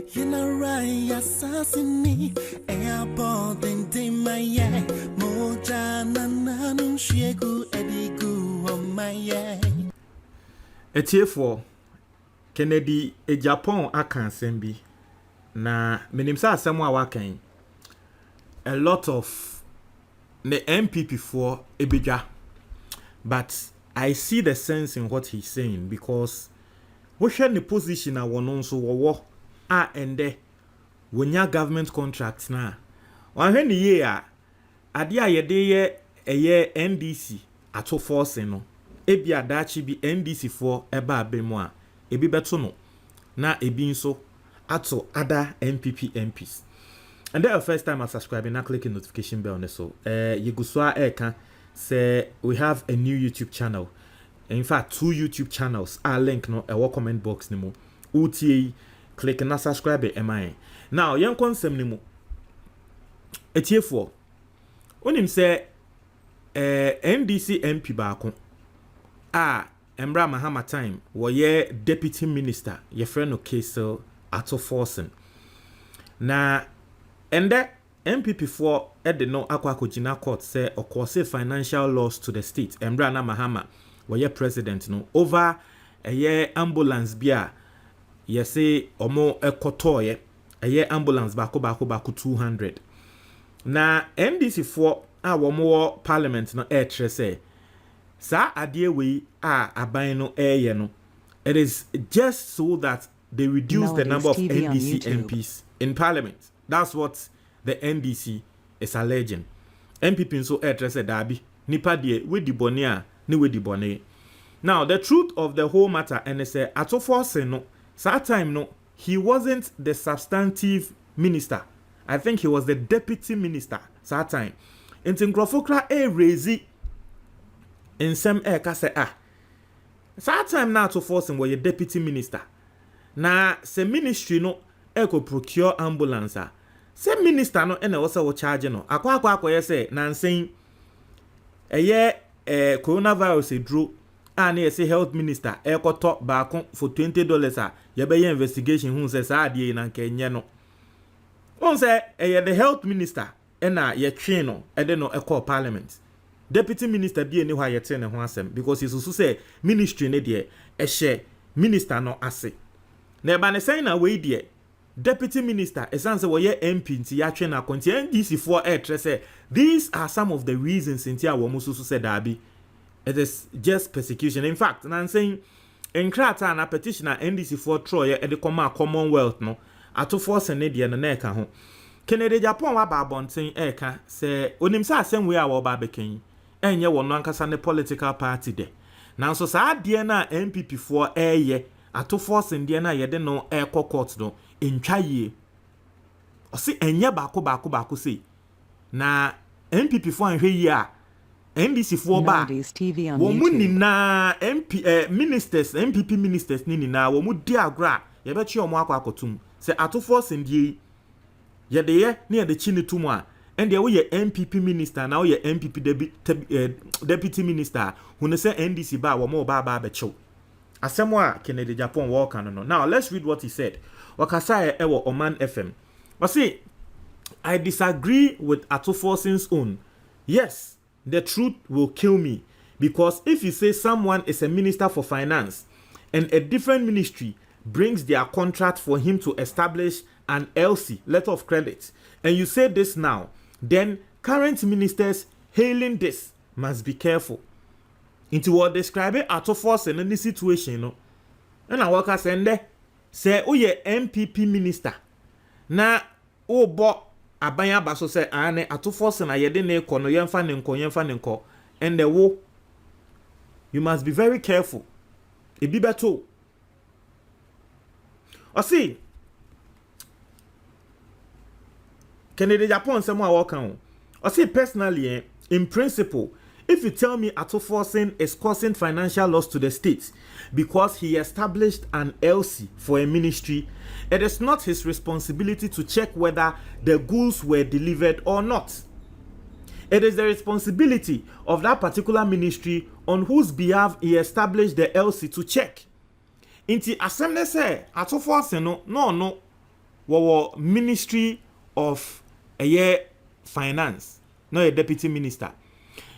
You know right, assassinate. Airport in my eye. Moja nananu shegu edigu on my eye. Etiefo Kennedy Agyapong akansen bi na menimsa asem a wakan a lot of the MPP for ebedwa, but I see the sense in what he's saying because we share the position a wono nso wo a ende wonya government contracts na wanhwe ne ye a ade a yede ye NDC ato force no ebi adachi bi NDC for eba abemu a ebi beto no na ebi nso ato other MPP MPs. And then the first time I subscribe and I click the notification bell on this, so you go so say we have a new YouTube channel. In fact, 2 YouTube channels. I link no a comment box nimo. UTA click and subscribe MI. Now, young consem nimo. Etiefo. When him say NDC MP baako. Embra Mahama time ye deputy minister ye friend no case ato forcing. Na and that MPP for at the no akwa court say or cause financial loss to the state. Embra na Mahama ye president no over a year ambulance bia ye say omo ekoto ye ambulance bako 200. Na NDC for womo parliament no say sa adie we aban no no. It is just so that they reduce the number of NDC MPs in parliament. That's what the NDC is alleging. MPP so say dabi nipa die we di bone a ne we di bone. Now the truth of the whole matter and say atofo say no that time no he wasn't the substantive minister. I think he was the deputy minister that time. Enti nkrofokra raise in some ka say that time na atofo say we deputy minister. Na se ministry no eko procure ambulance se minister no ena wo se wo charge no akwa say na nsen coronavirus edro na say health minister ekoto baako for $20 ye be investigation hu se sa ade na nka enye no won say the health minister ena ye twe no ede no eko parliament deputy minister bi eni hwa ye te ne ho asem because he so say ministry ne de minister no ase na eba ne say na we de deputy minister esanse wo ye MP nti ya twe na konti NDC for say these are some of the reasons nti a wo mususu say dabi it is just persecution. In fact, na saying in krata na petitioner NDC for Troy e de Commonwealth no ato force ne de na eka ho Kennedy Agyapong wa ba bonten eka say onim say asem we a wo ba bekan enye wo no ankasa ne political party de nanso saa de na MPP for ato force de na ye de no court no entwaye o se enye baako say na MPP for anhwe yi a NDC for ba wo mu na MP ministers MPP ministers ni na wo mu di agra ye be chi omo akwakotum se ato force ndie ye de ye na ye de chi ni tumu a ende wo ye MPP minister na wo ye MPP deputy minister hu se NDC ba wo mo ba be chiw asemo a Kennedy Agyapong wo kan no. Now let's read what he said. Wakasa ewo Oman FM. But see, I disagree with Ato Force's own. Yes, the truth will kill me because if you say someone is a minister for finance and a different ministry brings their contract for him to establish an LC, letter of credit, and you say this now, then current ministers hailing this must be careful. Into what describing Ato Force in any situation, no? And I work as ende say oye MPP minister na obo abanya baso say ane Ato Force na yede ne ko no yemfa ne nko and the wo you must be very careful. Ebi beto o see Kennedy Agyapong say mo a work on o see personally in principle if you tell me Ato Force is causing financial loss to the state because he established an LC for a ministry, it is not his responsibility to check whether the goods were delivered or not. It is the responsibility of that particular ministry on whose behalf he established the LC to check. Inti assembly say Ato Force no wo Ministry of Finance, no a deputy minister.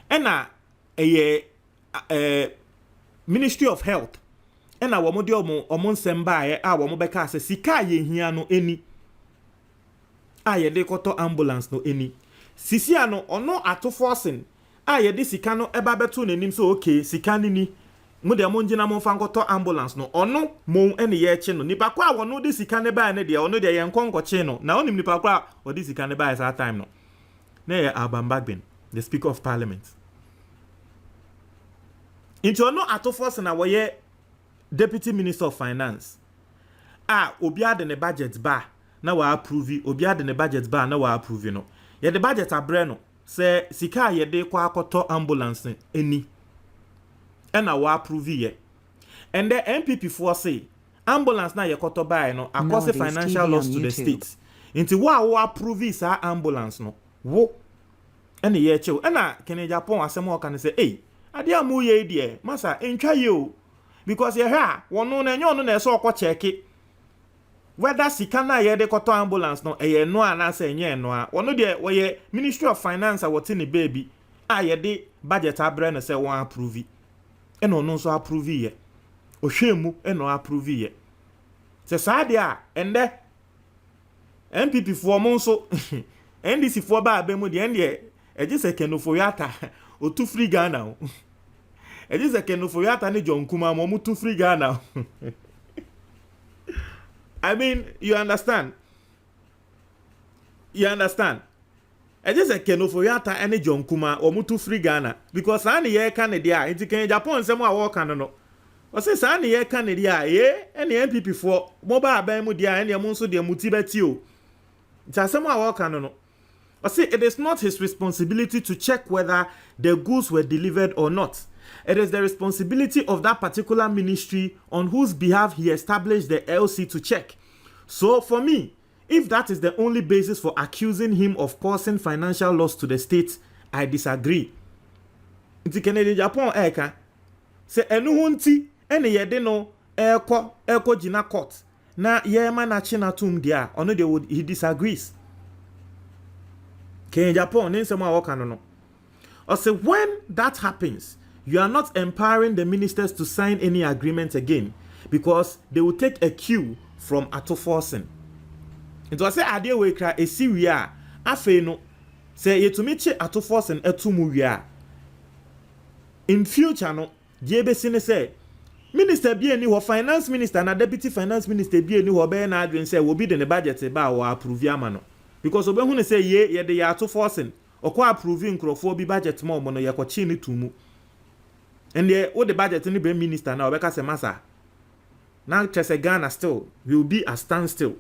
Ena Ministry of Health. Ena wo mo de omo nsem baaye a wo mo beka ase sika ye hia no eni. A ye de koto ambulance no eni. Sisi ano ono ato forcing a ye de sika no eba beto nanim so okay sika ni mo de mo ngina mo fa koto ambulance no ono mo ene ye che no nipa kwa wo no de sika ne baa ne de ono de ye nkonko che no na onim nipa kwa o de sika ne baa sa time no na ye Abambagbin, the Speaker of Parliament. Into ono ato forcing na wo ye Deputy Minister of Finance. Obi ade ne budget ba na wa approve, obi ade ne budget ba na wa approve no. Ye the budget abre no se sika ye de kwa akoto ambulance eni. Ena wa approve ye. And the MPP for say ambulance na ye koto ba no akose financial loss to the state. Inti wa approve is ambulance no. Wo ene ye chew. Ena kene Japan asemo kan say eh ade amu ye die masa entwa ye o. Because ye ha wono na enyo no na eso okọ check whether sika na ye de koto ambulance no ye no ana se enye no a wono de we Ministry of Finance awoti ne baby a ye de budget abre no se won approve e no no so approve ye ohwemu e no approve ye se sa de a ende MPP fo mo so NDC fo ba abemu de ende eje se kenofo yata otu free Ghana o eje se kenofo yata ne John Kuma mo mutu free Ghana. I mean, you understand? You understand? I just say kenofo yata any John Kuma or mutu free Ghana because any year Canada, into Japan, some more work no. Or say any year Canada, any MPP for mobile Bemudia and Yamonso de Mutibetio. Just some more work no. Or say it is not his responsibility to check whether the goods were delivered or not. It is the responsibility of that particular ministry on whose behalf he established the LC to check. So for me, if that is the only basis for accusing him of causing financial loss to the state, I disagree. Nti Kennedy Japan eka se enu hunti ene yede no eko jina court na yema na china tum dia ono de he disagrees. Kennedy Japan nsema awoka no. Or say when that happens, you are not empowering the ministers to sign any agreement again because they will take a cue from ato forcing. It was say ade we kra esi a afei no say yetumi che ato forcing etumu wi a in future no je be sine say minister bi eni ho finance minister na deputy finance minister bi eni ho be na adwen say wo bi de ne budget ba wo approve ama no because obe hu ne say ye de ya ato forcing okwa approve nkrofo bi budget ma omo no ye ko chi ni tumu. And the budget in the minister now, because a massa. Now, Ghana still will be a standstill.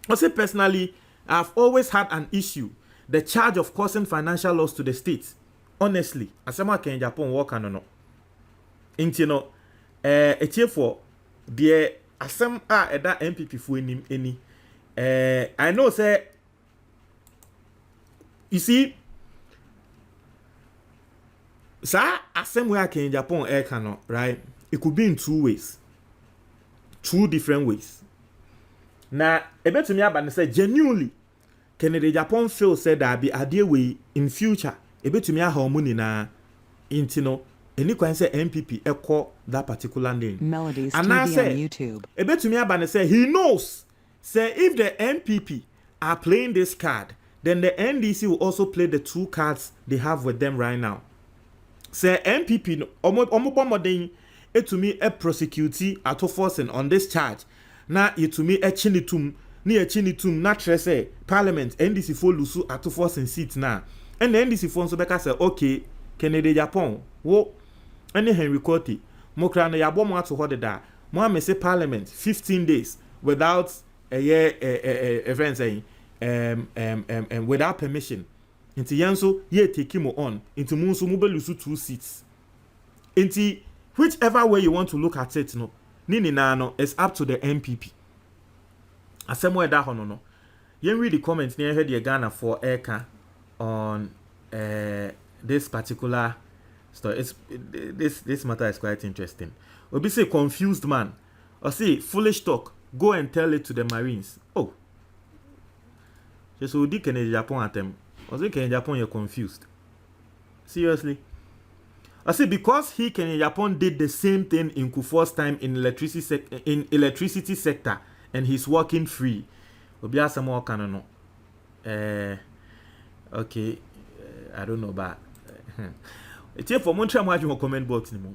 I say personally, I've always had an issue, the charge of causing financial loss to the state. Honestly, as someone can Japan work on no. Into no, for the asem that MPP for any. I know say. You see. Sa asem where can Japan air cano, right? It could be in two ways. Two different ways. Now, a bit to me about say genuinely, can the Japan feel said that be a dear way in future? A bit to me how money na intino, and you can say MPP echo that particular name. Melodies and TV I say, on YouTube. A bit to me about say he knows. Say if the MPP are playing this card, then the NDC will also play the two cards they have with them right now. Say MPP no omo etumi prosecute ato forcing on this charge na etumi chinitum na tre say parliament NDC for lusu ato forcing seat na and NDC for so beka say okay Kennedy Japan wo any Henry Cote mo kra na yabo mo ato hodeda mo amese parliament 15 days without a year event saying without permission. Inti yanso ye take him on into munso mo belusu 2 seats. Inti whichever way you want to look at it no nini na no it's up to the MPP. Asemo da hono no. Yen read the comment near head Ghana for Eka on this particular story. This matter is quite interesting. Obi say confused man. Or say foolish talk. go and tell it to the Marines. Oh, just so dick in Japan at them. I think in Japan you're confused. Seriously. I see, because he in Japan did the same thing in Kufuor's time in electricity sector, and he's working free. Obia some more canon. Okay, I don't know, but it's here for Montreal. Comment box anymore.